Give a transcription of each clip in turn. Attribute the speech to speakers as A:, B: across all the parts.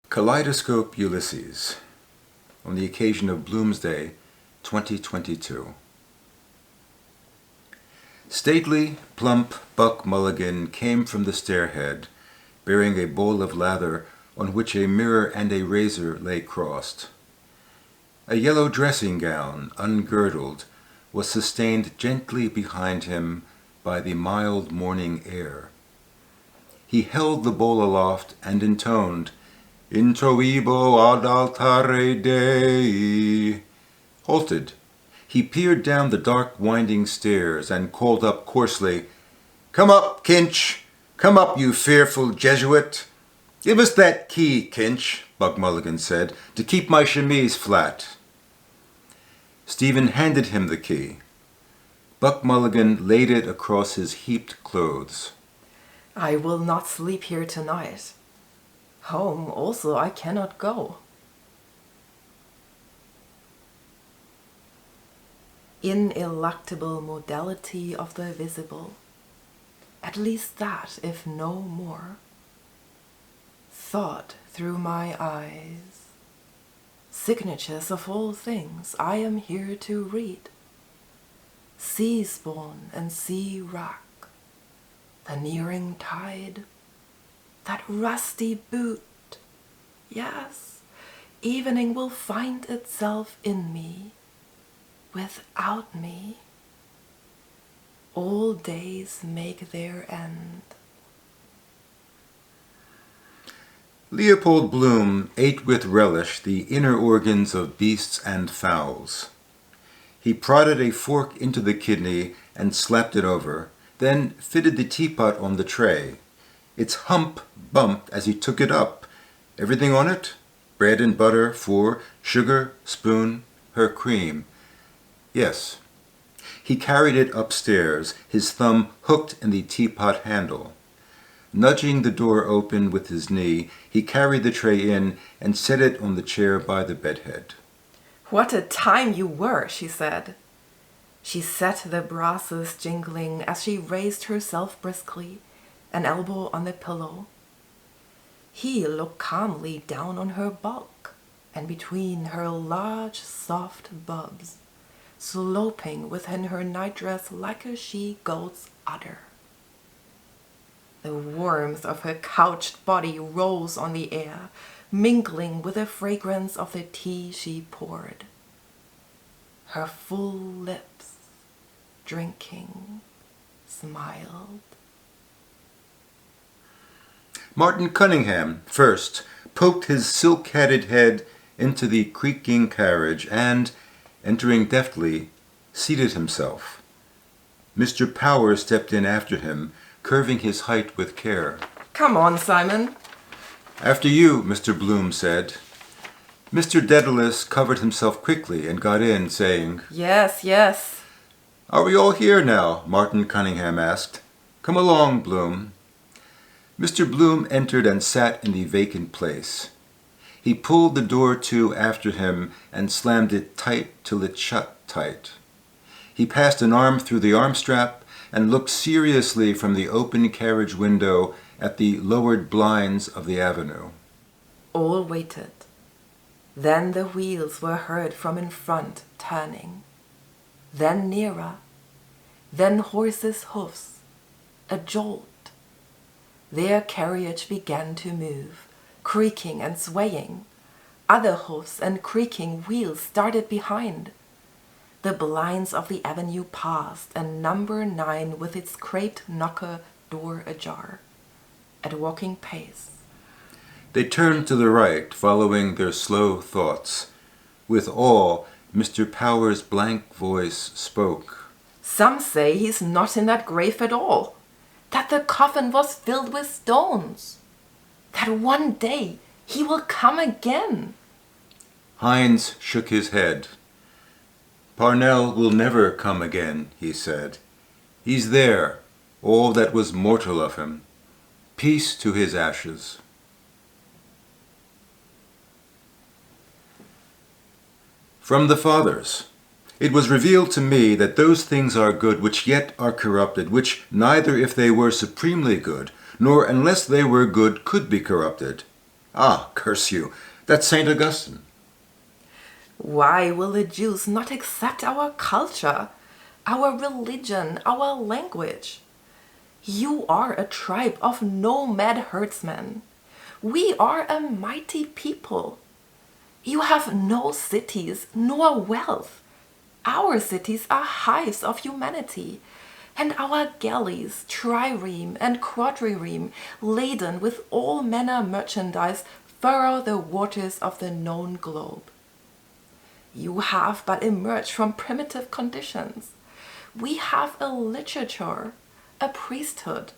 A: Kaleidoscope Ulysses, on the occasion of Bloomsday, 2022. Stately, plump Buck Mulligan came from the stairhead, bearing a bowl of lather on which a mirror and a razor lay crossed. A yellow dressing gown, ungirdled, was sustained gently behind him by the mild morning air. He held the bowl aloft and intoned, Introibo ad altare Dei. Halted, he peered down the dark winding stairs and called up coarsely, Come up, Kinch! Come up, you fearful Jesuit! Give us that key, Kinch, Buck Mulligan said, to keep my chemise flat. Stephen handed him the key. Buck Mulligan laid it across his heaped clothes.
B: I will not sleep here tonight. Home also I cannot go. Ineluctable modality of the visible, at least that, if no more. Thought through my eyes, signatures of all things I am here to read. Sea spawn and sea rock, the nearing tide, that rusty boot. Yes, evening will find itself in me, without me. All days make their end.
A: Leopold Bloom ate with relish the inner organs of beasts and fowls. He prodded a fork into the kidney and slapped it over, then fitted the teapot on the tray. Its hump bumped as he took it up. Everything on it? Bread and butter, sugar, spoon, her cream. Yes. He carried it upstairs, his thumb hooked in the teapot handle. Nudging the door open with his knee, he carried the tray in and set it on the chair by the bedhead.
B: What a time you were, she said. She set the brasses jingling as she raised herself briskly, an elbow on the pillow. He looked calmly down on her bulk, and between her large, soft bubs, sloping within her nightdress like a she-goat's udder. The warmth of her couched body rose on the air, mingling with the fragrance of the tea she poured. Her full lips, drinking, smiled.
A: Martin Cunningham, first, poked his silk-hatted head into the creaking carriage and, entering deftly, seated himself. Mr. Power stepped in after him, curving his height with care.
B: Come on, Simon.
A: After you, Mr. Bloom said. Mr. Daedalus covered himself quickly and got in, saying,
B: Yes, yes.
A: Are we all here now? Martin Cunningham asked. Come along, Bloom. Mr. Bloom entered and sat in the vacant place. He pulled the door to after him and slammed it tight till it shut tight. He passed an arm through the arm strap and looked seriously from the open carriage window at the lowered blinds of the avenue.
B: All waited. Then the wheels were heard from in front, turning. Then nearer. Then horses' hoofs. A jolt. Their carriage began to move, creaking and swaying. Other hoofs and creaking wheels started behind. The blinds of the avenue passed, and number 9 with its craped knocker door ajar, at walking pace.
A: They turned to the right, following their slow thoughts. With awe, Mr. Power's blank voice spoke.
B: Some say he's not in that grave at all, that the coffin was filled with stones, that one day he will come again.
A: Hines shook his head. Parnell will never come again, he said. He's there, all that was mortal of him. Peace to his ashes. From the Fathers. It was revealed to me that those things are good which yet are corrupted, which neither if they were supremely good, nor unless they were good could be corrupted. Ah, curse you, that's St. Augustine.
B: Why will the Jews not accept our culture, our religion, our language? You are a tribe of nomad herdsmen. We are a mighty people. You have no cities nor wealth. Our cities are hives of humanity, and our galleys, trireme and quadrireme, laden with all manner merchandise, furrow the waters of the known globe. You have but emerged from primitive conditions. We have a literature, a priesthood,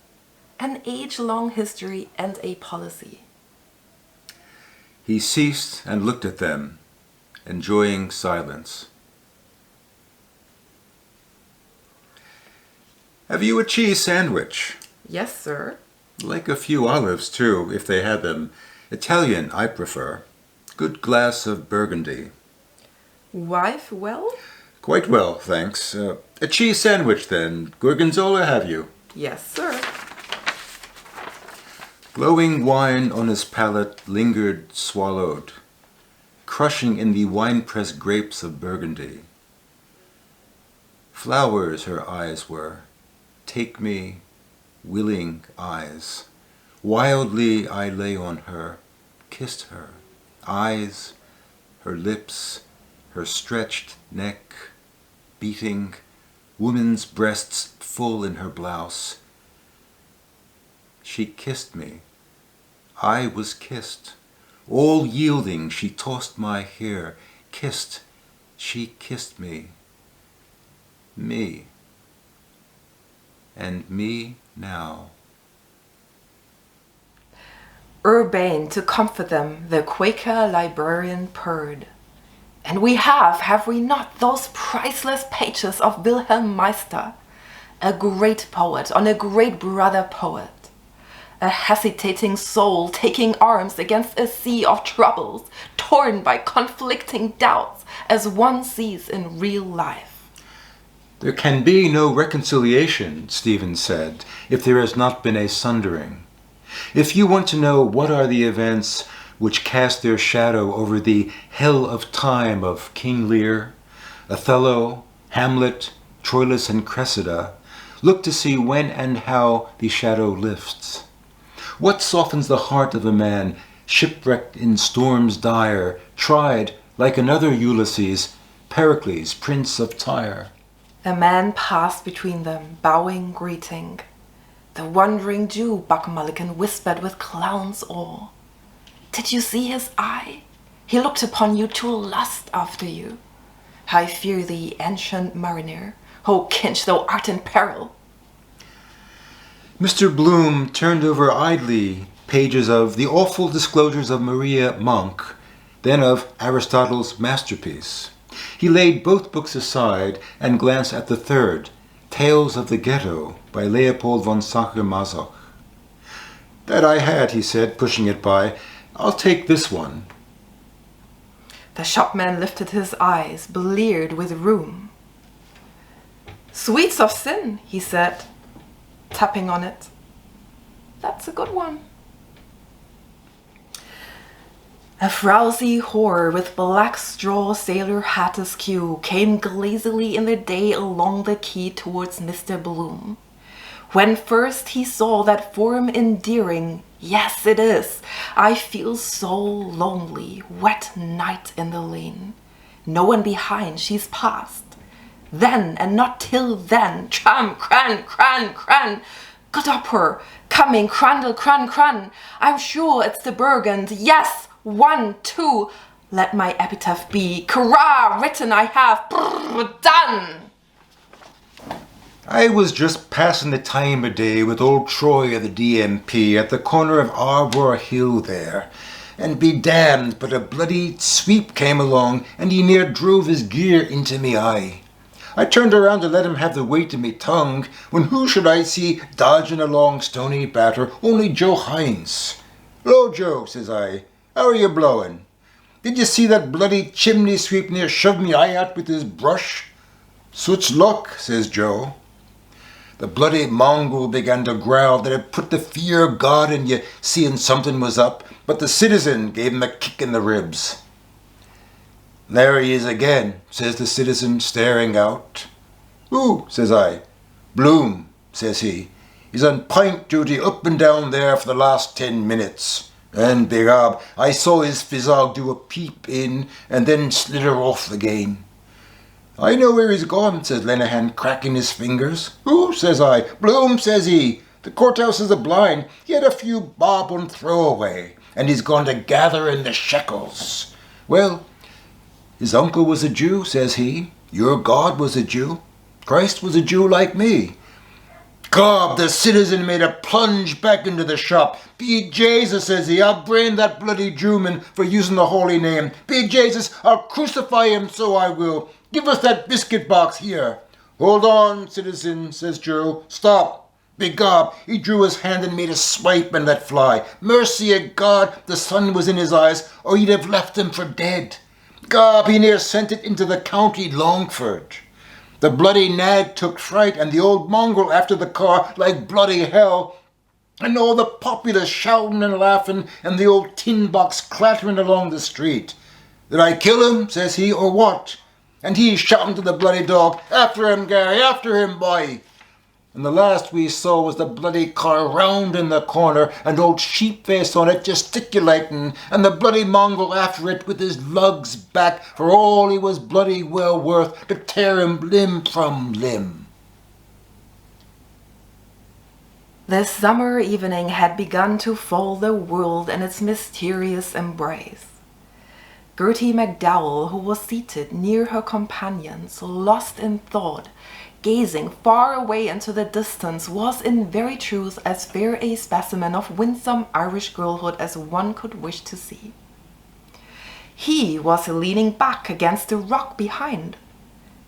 B: an age-long history, and a policy.
A: He ceased and looked at them, enjoying silence. Have you a cheese sandwich?
B: Yes, sir.
A: Like a few olives, too, if they had them. Italian, I prefer. Good glass of Burgundy.
B: Wife well?
A: Quite well, thanks. A cheese sandwich, then. Gorgonzola, have you?
B: Yes, sir.
A: Glowing wine on his palate lingered swallowed, crushing in the wine-pressed grapes of Burgundy. Flowers her eyes were, take me, willing eyes. Wildly I lay on her, kissed her, eyes, her lips, her stretched neck, beating, woman's breasts full in her blouse. She kissed me. I was kissed. All yielding, she tossed my hair, kissed. She kissed me. Me. And me now.
B: Urbane to comfort them, the Quaker librarian purred. And we have we not, those priceless pages of Wilhelm Meister, a great poet on a great brother poet, a hesitating soul taking arms against a sea of troubles, torn by conflicting doubts as one sees in real life.
A: There can be no reconciliation, Stephen said, if there has not been a sundering. If you want to know what are the events which cast their shadow over the hell of time of King Lear, Othello, Hamlet, Troilus and Cressida, look to see when and how the shadow lifts. What softens the heart of a man, shipwrecked in storms dire, tried, like another Ulysses, Pericles, prince of Tyre?
B: A man passed between them, bowing greeting. The wandering Jew, Buck-Mulligan, whispered with clown's awe. Did you see his eye? He looked upon you to lust after you. I fear thee, ancient mariner. O Kinch, thou art in peril.
A: Mr. Bloom turned over idly pages of The Awful Disclosures of Maria Monk, then of Aristotle's masterpiece. He laid both books aside and glanced at the third, Tales of the Ghetto, by Leopold von Sacher-Masoch. That I had, he said, pushing it by. I'll take this one.
B: The shopman lifted his eyes, bleared with rheum. Sweets of Sin, he said, tapping on it. That's a good one. A frowsy whore with black straw sailor hat askew came glazily in the day along the quay towards Mr. Bloom. When first he saw that form endearing, yes it is, I feel so lonely, wet night in the lane. No one behind, she's past. Then, and not till then, tram, cran, cran, cran, got up her, coming, crandle, cran, cran. I'm sure it's the Burgund, yes, 1, 2, let my epitaph be, Curra, written I have, brrr, done.
A: I was just passing the time of day with old Troy of the DMP at the corner of Arbor Hill there, and be damned, but a bloody sweep came along and he near drove his gear into me eye. I turned around to let him have the weight of me tongue, when who should I see dodging along Stony Batter? Only Joe Hines. "Lo, Joe," says I, "how are you blowing? Did you see that bloody chimney sweep near shove me eye out with his brush?" "Such luck," says Joe. The bloody mongrel began to growl that it put the fear of God in you, seeing something was up, but the citizen gave him a kick in the ribs. "There he is again," says the citizen, staring out. "Who?" says I. "Bloom," says he. "He's on pint duty up and down there for the last 10 minutes. And begob, I saw his physog do a peep in and then slither off again." "I know where he's gone," says Lenehan, cracking his fingers. "Who?" says I. "Bloom," says he. "The courthouse is a blind. He had a few bob and throwaway, and he's gone to gather in the shekels." "Well, his uncle was a Jew," says he. "Your God was a Jew. Christ was a Jew like me." Gob, the citizen made a plunge back into the shop. "Be Jesus," says he, "I'll brain that bloody Jewman for using the holy name. Be Jesus, I'll crucify him, so I will. Give us that biscuit box here." "Hold on, citizen," says Joe. "Stop." Begob, he drew his hand and made a swipe and let fly. Mercy of God, the sun was in his eyes, or he'd have left him for dead. Gob, he near sent it into the county Longford. The bloody nag took fright, and the old mongrel after the car like bloody hell, and all the populace shouting and laughing, and the old tin box clattering along the street. "Did I kill him?" says he, "or what?" And he shouting to the bloody dog, "After him, Gary, after him, boy." And the last we saw was the bloody car round in the corner, and old Sheepface on it gesticulating, and the bloody mongrel after it with his lugs back, for all he was bloody well worth to tear him limb from limb.
B: The summer evening had begun to fold the world in its mysterious embrace. Gertie McDowell, who was seated near her companions, lost in thought, gazing far away into the distance, was in very truth as fair a specimen of winsome Irish girlhood as one could wish to see. He was leaning back against the rock behind.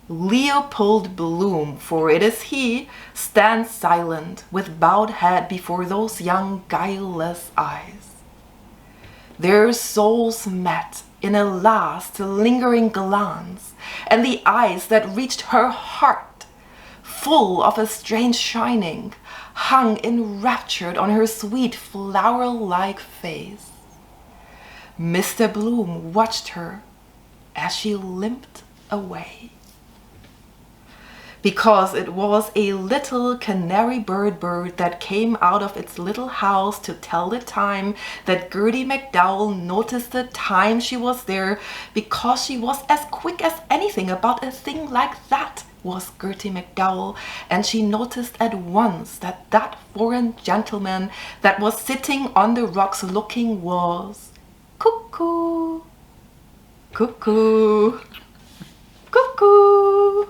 B: Leopold Bloom, for it is he, stands silent, with bowed head before those young guileless eyes. Their souls met in a last lingering glance, and the eyes that reached her heart, full of a strange shining, hung enraptured on her sweet flower-like face. Mr. Bloom watched her as she limped away. Because it was a little canary bird that came out of its little house to tell the time, that Gertie McDowell noticed the time she was there, because she was as quick as anything about a thing like that, was Gertie McDowell, and she noticed at once that that foreign gentleman that was sitting on the rocks looking was cuckoo, cuckoo, cuckoo.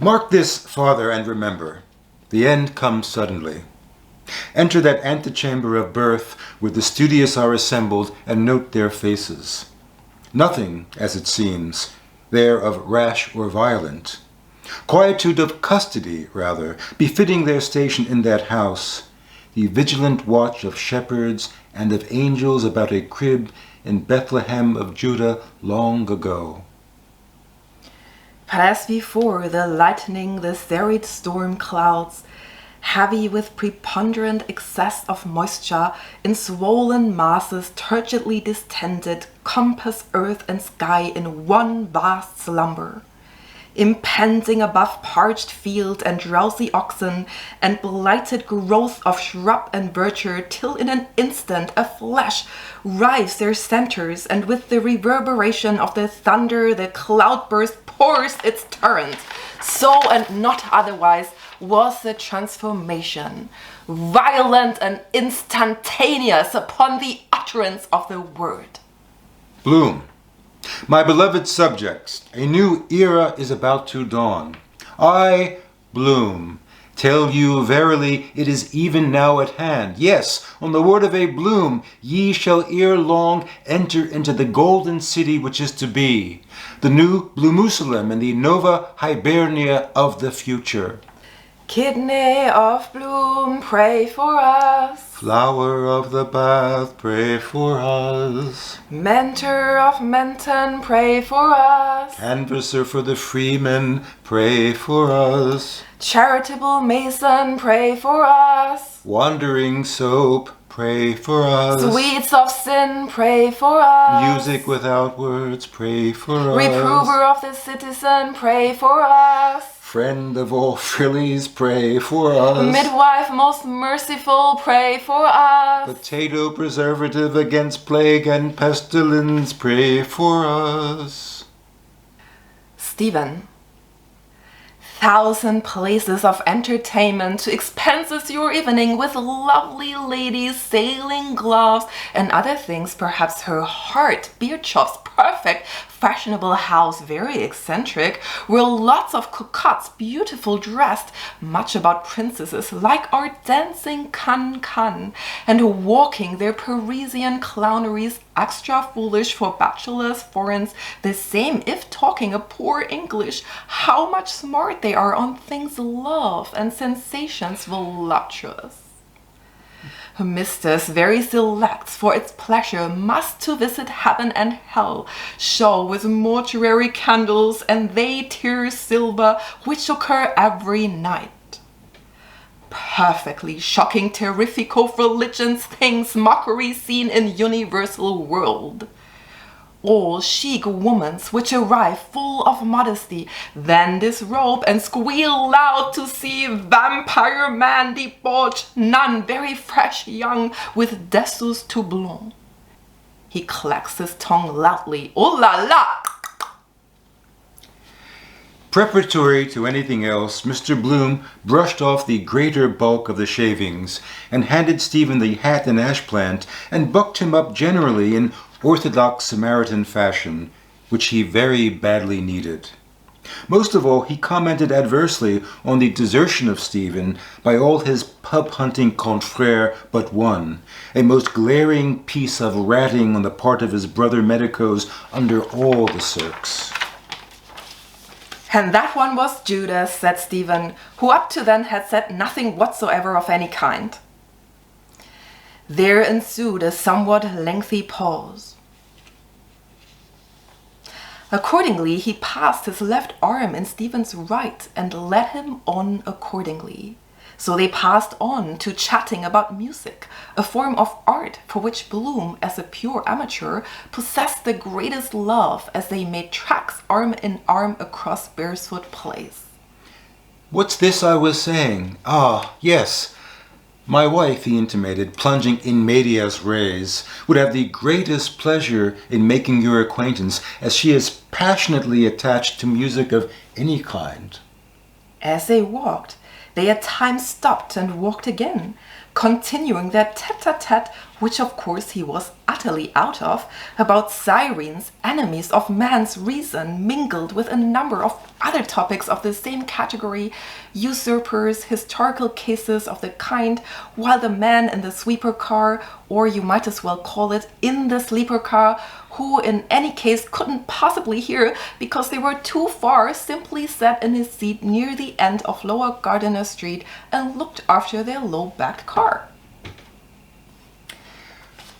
A: Mark this, Father, and remember, the end comes suddenly. Enter that antechamber of birth where the studious are assembled, and note their faces. Nothing, as it seems, there of rash or violent. Quietude of custody, rather, befitting their station in that house, the vigilant watch of shepherds and of angels about a crib in Bethlehem of Judah long ago.
B: But as before, the lightning, the serried storm clouds, heavy with preponderant excess of moisture, in swollen masses turgidly distended, compass earth and sky in one vast slumber, impending above parched field and drowsy oxen and blighted growth of shrub and verdure, till in an instant a flash rives their centers, and with the reverberation of the thunder the cloudburst pours its torrent. So and not otherwise was the transformation, violent and instantaneous upon the utterance of the word.
A: Bloom, my beloved subjects, a new era is about to dawn. I, Bloom, tell you verily it is even now at hand. Yes, on the word of a Bloom, ye shall ere long enter into the golden city which is to be, the new Bloomusalem and the Nova Hibernia of the future.
B: Kidney of Bloom, pray for us.
A: Flower of the bath, pray for us.
B: Mentor of Menton, pray for us.
A: Canvasser for the freemen, pray for us.
B: Charitable Mason, pray for us.
A: Wandering soap, pray for us.
B: Sweets of sin, pray for us.
A: Music without words, pray for us.
B: Reprover of the citizen, pray for us.
A: Friend of all frillies, pray for us.
B: Midwife most merciful, pray for us.
A: Potato preservative against plague and pestilence, pray for us.
B: Stephen. 1,000 places of entertainment to expenses your evening with lovely ladies, sailing gloves, and other things. Perhaps her heart, beard chops, perfect, fashionable house, very eccentric, were lots of cocottes, beautiful dressed, much about princesses, like our dancing can, and walking their Parisian clowneries, extra foolish for bachelors, foreigners, the same if talking a poor English. How much smart they are on things love and sensations voluptuous. Mistress very selects for its pleasure must to visit heaven and hell, show with mortuary candles and they tear silver which occur every night. Perfectly shocking terrific of religions things mockery seen in universal world. All chic womans which arrive full of modesty, then disrobe and squeal loud to see vampire man debauch, none very fresh young with dessous tout blond. He clacks his tongue loudly, oh la la!
A: Preparatory to anything else, Mr. Bloom brushed off the greater bulk of the shavings and handed Stephen the hat and ash plant and bucked him up generally in orthodox Samaritan fashion, which he very badly needed. Most of all, he commented adversely on the desertion of Stephen by all his pub-hunting confrères but one, a most glaring piece of ratting on the part of his brother medicos under all the circs.
B: And that one was Judas, said Stephen, who up to then had said nothing whatsoever of any kind. There ensued a somewhat lengthy pause. Accordingly, he passed his left arm in Stephen's right and led him on accordingly. So they passed on to chatting about music, a form of art for which Bloom, as a pure amateur, possessed the greatest love as they made tracks arm in arm across Bearsfoot Place.
A: What's this I was saying? Ah, yes. My wife, he intimated, plunging in medias res, would have the greatest pleasure in making your acquaintance, as she is passionately attached to music of any kind.
B: As they walked, they at times stopped and walked again, continuing their tete-a-tete, which of course he was utterly out of, about sirens, enemies of man's reason, mingled with a number of other topics of the same category, usurpers, historical cases of the kind, while the man in the sweeper car, or you might as well call it in the sleeper car, who in any case couldn't possibly hear because they were too far, simply sat in his seat near the end of Lower Gardiner Street and looked after their low-backed car.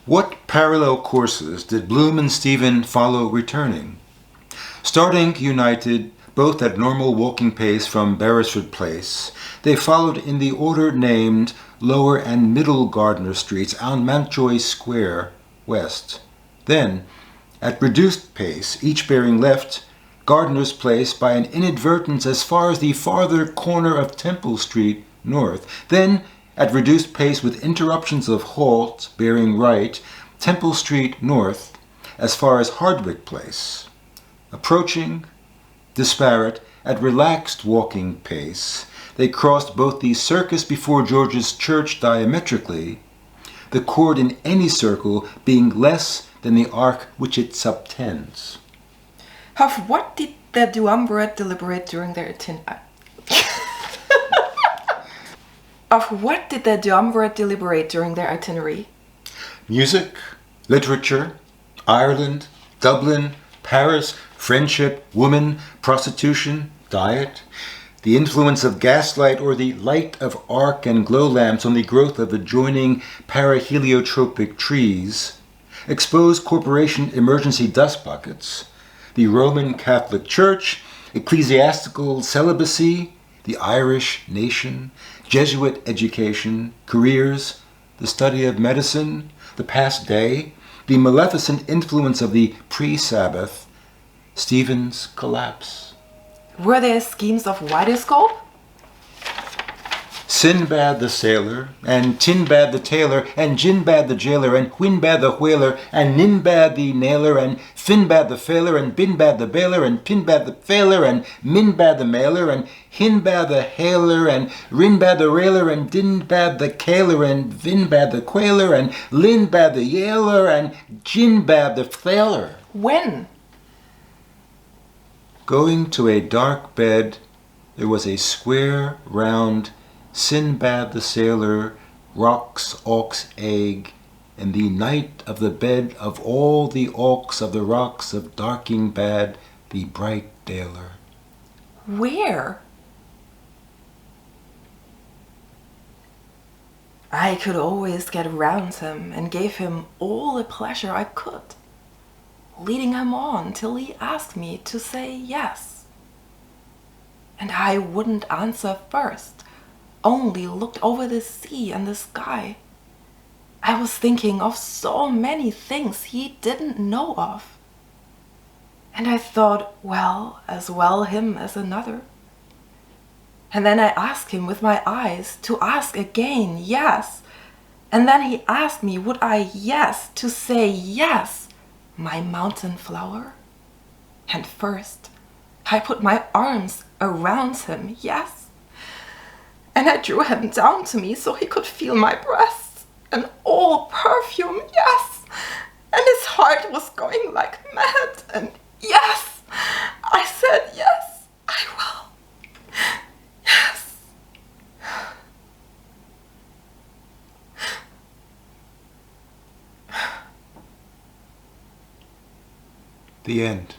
A: What parallel courses did Bloom and Stephen follow returning? Starting united, both at normal walking pace from Beresford Place, they followed in the order named Lower and Middle Gardiner Streets on Mountjoy Square, west. Then, at reduced pace, each bearing left Gardiner's Place by an inadvertence as far as the farther corner of Temple Street, north. Then, at reduced pace with interruptions of halt, bearing right, Temple Street north, as far as Hardwick Place. Approaching, disparate, at relaxed walking pace, they crossed both the Circus before George's Church diametrically, the chord in any circle being less than the arc which it subtends.
B: Of what did the duumvirate deliberate during their itinerary?
A: Music, literature, Ireland, Dublin, Paris, friendship, woman, prostitution, diet, the influence of gaslight or the light of arc and glow lamps on the growth of adjoining paraheliotropic trees, exposed corporation emergency dust buckets, the Roman Catholic Church, ecclesiastical celibacy, the Irish nation, Jesuit education, careers, the study of medicine, the past day, the maleficent influence of the pre-Sabbath, Stephen's collapse.
B: Were there schemes of Kaleidoscope?
A: Sinbad the sailor, and Tinbad the tailor, and Jinbad the jailer, and Whinbad the whaler, and Ninbad the nailer, and Finbad the failer, and Binbad the baler, and Pinbad the failer, and Minbad the mailer, and Hinbad the hailer, and Rinbad the railer, and Dinbad the caler, and Vinbad the quailer, and Linbad the yailer, and Jinbad the failer.
B: When?
A: Going to a dark bed, there was a square, round, Sinbad the sailor, roc's auk's egg, in the night of the bed of all the auk's of the rocks of darking bad, the bright daler.
B: Where? I could always get round him and gave him all the pleasure I could, leading him on till he asked me to say yes. And I wouldn't answer first, only looked over the sea and the sky. I was thinking of so many things he didn't know of. And I thought, as well him as another. And then I asked him with my eyes to ask again, yes. And then he asked me, would I yes to say yes, my mountain flower? And first, I put my arms around him, yes. And I drew him down to me so he could feel my breasts, and all perfume, yes. And his heart was going like mad, and yes, I said yes, I will, yes.
A: The end.